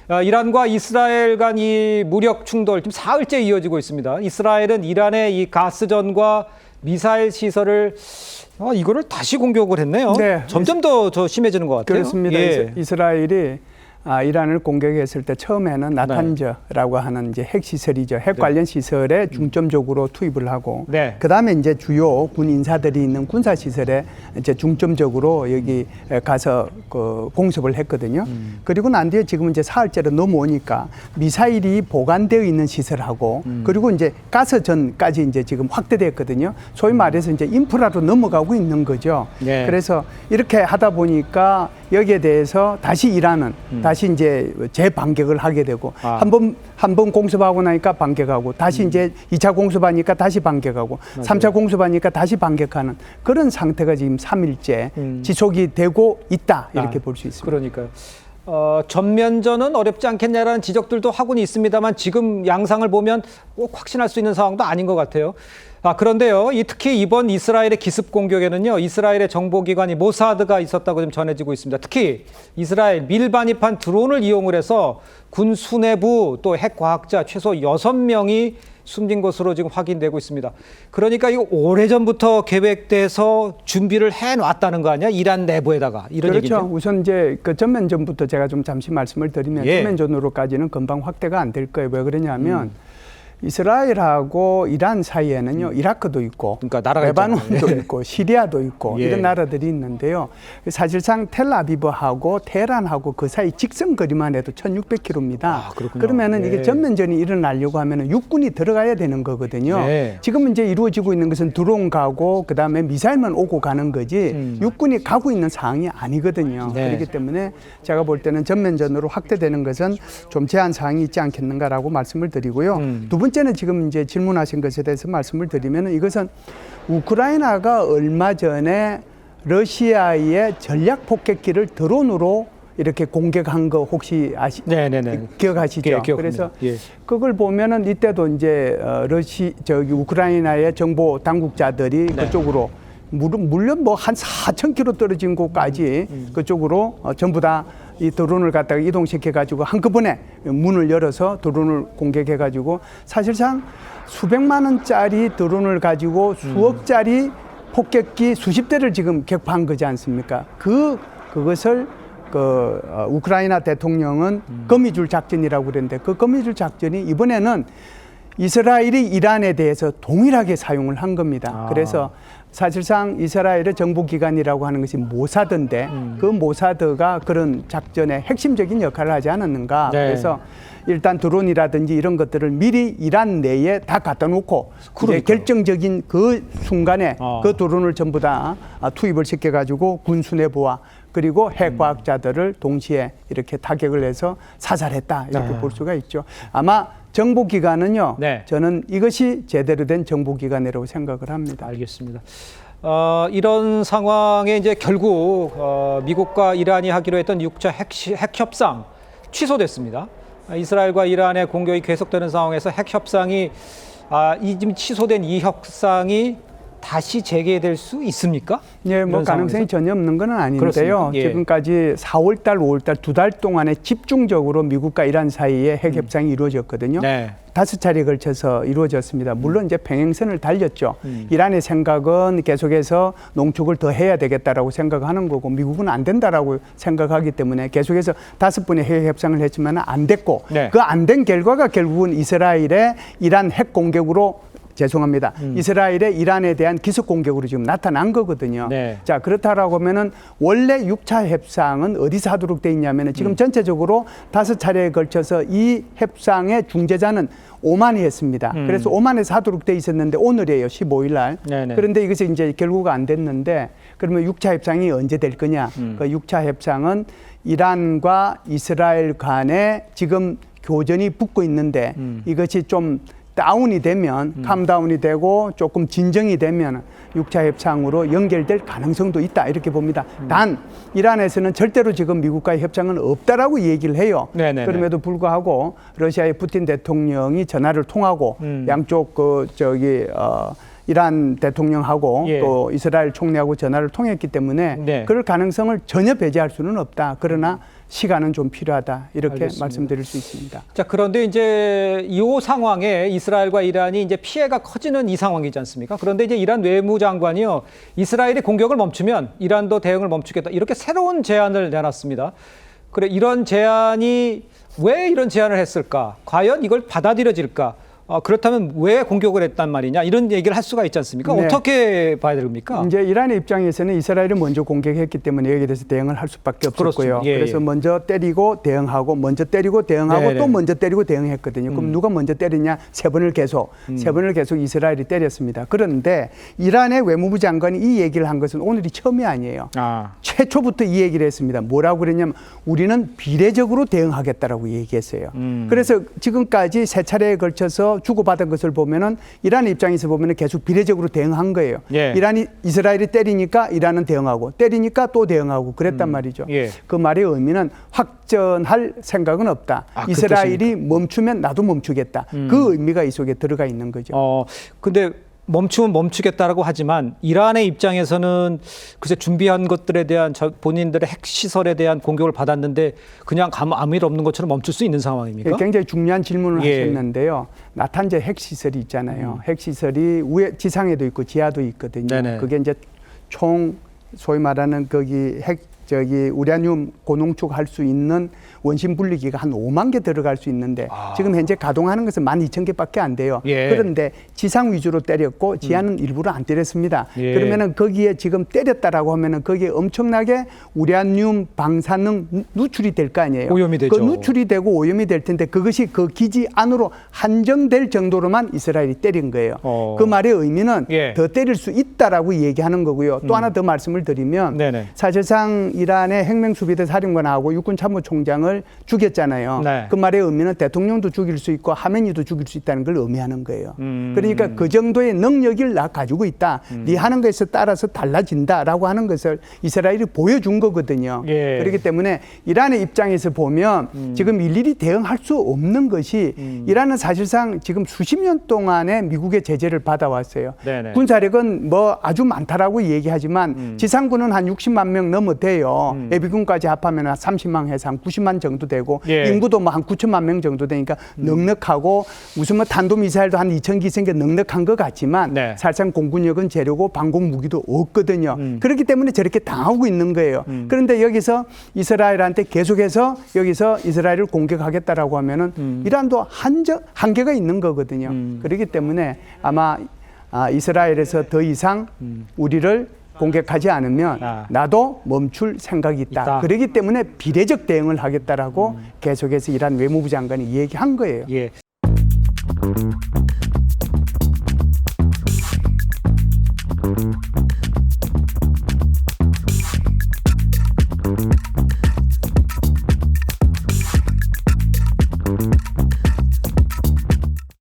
이란과 이스라엘 간 이 무력 충돌 지금 사흘째 이어지고 있습니다. 이스라엘은 이란의 이 가스전과 미사일 시설을 이거를 다시 공격을 했네요. 네. 점점 더 심해지는 것 같아요. 그렇습니다. 예. 이스라엘이 이란을 공격했을 때 처음에는 나탄즈라고 하는 이제 핵 시설이죠. 핵 관련 시설에 중점적으로 투입을 하고, 네. 그 다음에 이제 주요 군 인사들이 있는 군사 시설에 이제 중점적으로 여기 가서 그 공습을 했거든요. 그리고 난 뒤에 지금 이제 사흘째로 넘어오니까 미사일이 보관되어 있는 시설하고, 그리고 이제 가스전까지 이제 지금 확대됐거든요. 소위 말해서 이제 인프라로 넘어가고 있는 거죠. 네. 그래서 이렇게 하다 보니까 여기에 대해서 다시 이란은 다시 이제 재반격을 하게 되고, 한 번 공습하고 나니까 반격하고, 다시 이제 2차 공습하니까 다시 반격하고, 맞아요. 3차 공습하니까 다시 반격하는 그런 상태가 지금 3일째 지속이 되고 있다, 이렇게 볼 수 있습니다. 그러니까요. 전면전은 어렵지 않겠냐라는 지적들도 하고는 있습니다만 지금 양상을 보면 꼭 확신할 수 있는 상황도 아닌 것 같아요. 그런데요, 특히 이번 이스라엘의 기습 공격에는요, 이스라엘의 정보기관이 모사드가 있었다고 좀 전해지고 있습니다. 특히 이스라엘 밀반입한 드론을 이용을 해서 군 수뇌부 또 핵과학자 최소 6명이 숨진 것으로 지금 확인되고 있습니다. 그러니까 이거 오래전부터 계획돼서 준비를 해놨다는 거 아니야? 이란 내부에다가 이런 그렇죠. 얘기죠. 우선 이제 그 전면전부터 제가 좀 잠시 말씀을 드리면, 전면전으로까지는 금방 확대가 안 될 거예요. 왜 그러냐면 이스라엘하고 이란 사이에는요, 이라크도 있고, 그러니까 나라가 레바논도 있잖아요. 있고, 시리아도 있고, 이런 나라들이 있는데요. 사실상 텔아비브하고 테헤란하고 그 사이 직선거리만 해도 1,600km입니다. 그러면은 이게 전면전이 일어나려고 하면은 육군이 들어가야 되는 거거든요. 지금 이제 이루어지고 있는 것은 드론 가고, 그 다음에 미사일만 오고 가는 거지, 육군이 가고 있는 상황이 아니거든요. 그렇기 때문에 제가 볼 때는 전면전으로 확대되는 것은 좀 제한 사항이 있지 않겠는가라고 말씀을 드리고요. 두 번째는 지금 이제 질문하신 것에 대해서 말씀을 드리면, 이것은 우크라이나가 얼마 전에 러시아의 전략 폭격기를 드론으로 이렇게 공격한 거 혹시 기억하시죠? 그래서 그걸 보면은 이때도 이제 우크라이나의 정보 당국자들이 그쪽으로 물론 뭐 한 4,000km 떨어진 곳까지 그쪽으로 전부 다 이 드론을 갖다가 이동시켜 가지고 한꺼번에 문을 열어서 드론을 공격해 가지고, 사실상 수백만 원짜리 드론을 가지고 수억짜리 폭격기 수십 대를 지금 격파한 거지 않습니까? 그것을 우크라이나 대통령은 거미줄 작전이라고 그랬는데, 그 거미줄 작전이 이번에는 이스라엘이 이란에 대해서 동일하게 사용을 한 겁니다. 그래서 사실상 이스라엘의 정보기관이라고 하는 것이 모사드인데, 그 모사드가 그런 작전에 핵심적인 역할을 하지 않았는가. 그래서 일단 드론이라든지 이런 것들을 미리 이란 내에 다 갖다 놓고, 이제 결정적인 그 순간에 그 드론을 전부 다 투입을 시켜가지고 군수뇌부와 그리고 핵과학자들을 동시에 이렇게 타격을 해서 사살했다, 이렇게 볼 수가 있죠. 아마 정보기관은요, 저는 이것이 제대로 된 정보기관이라고 생각을 합니다. 알겠습니다. 이런 상황에 이제 결국 미국과 이란이 하기로 했던 6차 핵 협상 취소됐습니다. 이스라엘과 이란의 공격이 계속되는 상황에서 핵 협상이 지금 취소된 이 협상이 다시 재개될 수 있습니까? 예, 뭐 가능성이 전혀 없는 건 아닌데요. 지금까지 4월달, 5월달 2달 동안에 집중적으로 미국과 이란 사이에 핵 협상이 이루어졌거든요. 5차례에 걸쳐서 이루어졌습니다. 물론 이제 평행선을 달렸죠. 이란의 생각은 계속해서 농축을 더 해야 되겠다라고 생각하는 거고, 미국은 안 된다라고 생각하기 때문에 계속해서 5번의 핵 협상을 했지만 안 됐고, 그 안 된 결과가 결국은 이스라엘의 이란 핵 공격으로, 이스라엘의 이란에 대한 기습 공격으로 지금 나타난 거거든요. 자, 그렇다라고 하면은 원래 6차 협상은 어디서 하도록 돼 있냐면은 지금 전체적으로 5차례에 걸쳐서 이 협상의 중재자는 오만이 했습니다. 그래서 오만에서 하도록 돼 있었는데 오늘이에요, 15일 날. 그런데 이것이 이제 결국 안 됐는데, 그러면 6차 협상이 언제 될 거냐? 그 6차 협상은 이란과 이스라엘 간에 지금 교전이 붙고 있는데, 이것이 좀 다운이 되면, 캄다운이 되고 조금 진정이 되면 6차 협상으로 연결될 가능성도 있다, 이렇게 봅니다. 단 이란에서는 절대로 지금 미국과의 협상은 없다라고 얘기를 해요. 그럼에도 불구하고 러시아의 푸틴 대통령이 전화를 통하고 양쪽 이란 대통령하고 또 이스라엘 총리하고 전화를 통했기 때문에 그럴 가능성을 전혀 배제할 수는 없다. 그러나 시간은 좀 필요하다 이렇게 알겠습니다. 말씀드릴 수 있습니다. 자, 그런데 이제 이 상황에 이스라엘과 이란이 이제 피해가 커지는 이 상황이지 않습니까? 그런데 이제 이란 외무장관이요, 이스라엘이 공격을 멈추면 이란도 대응을 멈추겠다, 이렇게 새로운 제안을 내놨습니다. 그래, 이런 제안이 왜 이런 제안을 했을까? 과연 이걸 받아들여질까? 그렇다면 왜 공격을 했단 말이냐? 이런 얘기를 할 수가 있지 않습니까? 네. 어떻게 봐야 됩니까? 이제 이란의 입장에서는 이스라엘이 먼저 공격했기 때문에 여기에 대해서 대응을 할 수밖에 없었고요. 예, 그래서 예. 먼저 때리고 대응하고, 먼저 때리고 대응하고, 네네. 또 먼저 때리고 대응했거든요. 그럼 누가 먼저 때리냐? 세 번을 계속 이스라엘이 때렸습니다. 그런데 이란의 외무부 장관이 이 얘기를 한 것은 오늘이 처음이 아니에요. 최초부터 이 얘기를 했습니다. 뭐라고 그랬냐면 우리는 비례적으로 대응하겠다라고 얘기했어요. 그래서 지금까지 세 차례에 걸쳐서 주고받은 것을 보면은 이란 입장에서 보면은 계속 비례적으로 대응한 거예요. 예. 이스라엘이 때리니까 이란은 대응하고, 때리니까 또 대응하고 그랬단 말이죠. 예. 그 말의 의미는 확전할 생각은 없다. 아, 이스라엘이 멈추면 나도 멈추겠다. 그 의미가 이 속에 들어가 있는 거죠. 근데 멈추면 멈추겠다라고 하지만 이란의 입장에서는 글쎄 준비한 것들에 대한 본인들의 핵시설에 대한 공격을 받았는데 그냥 아무 일 없는 것처럼 멈출 수 있는 상황입니까? 굉장히 중요한 질문을 예. 하셨는데요. 나탄제 핵시설이 있잖아요. 핵시설이 지상에도 있고 지하도 있거든요. 네네. 그게 이제 소위 말하는 우라늄 고농축할 수 있는 원심 분리기가 한 5만 개 들어갈 수 있는데 지금 현재 가동하는 것은 12,000개밖에 안 돼요. 예. 그런데 지상 위주로 때렸고 지하는 일부러 안 때렸습니다. 예. 그러면은 거기에 지금 때렸다라고 하면은 거기에 엄청나게 우라늄 방사능 누출이 될 거 아니에요. 오염이 되죠. 그 누출이 되고 오염이 될 텐데 그것이 그 기지 안으로 한정될 정도로만 이스라엘이 때린 거예요. 그 말의 의미는 예. 더 때릴 수 있다라고 얘기하는 거고요. 또 하나 더 말씀을 드리면 네네. 사실상 이란의 핵맹수비대 사령관하고 육군참모총장을 죽였잖아요. 네. 그 말의 의미는 대통령도 죽일 수 있고 하메니도 죽일 수 있다는 걸 의미하는 거예요. 그러니까 그 정도의 능력을 나 가지고 있다. 네 하는 것에 따라서 달라진다라고 하는 것을 이스라엘이 보여준 거거든요. 예. 그렇기 때문에 이란의 입장에서 보면 지금 일일이 대응할 수 없는 것이 이란은 사실상 지금 수십 년 동안의 미국의 제재를 받아왔어요. 네네. 군사력은 뭐 아주 많다라고 얘기하지만 지상군은 한 60만 명 넘어 돼요. 예비군까지 합하면 한 30만 해서 한 90만 정도 되고 예. 인구도 뭐 한 9천만 명 정도 되니까 넉넉하고 무슨 뭐 탄도미사일도 한 2,000기 생겨 넉넉한 것 같지만 네. 사실상 공군력은 재료고 방공 무기도 없거든요. 그렇기 때문에 저렇게 당하고 있는 거예요. 그런데 여기서 이스라엘한테 계속해서 여기서 이스라엘을 공격하겠다라고 하면은 이란도 한계가 있는 거거든요. 그렇기 때문에 아마 이스라엘에서 더 이상 우리를 공격하지 않으면 나도 멈출 생각이 있다. 그렇기 때문에 비례적 대응을 하겠다라고 계속해서 이란 외무부 장관이 얘기한 거예요. 예.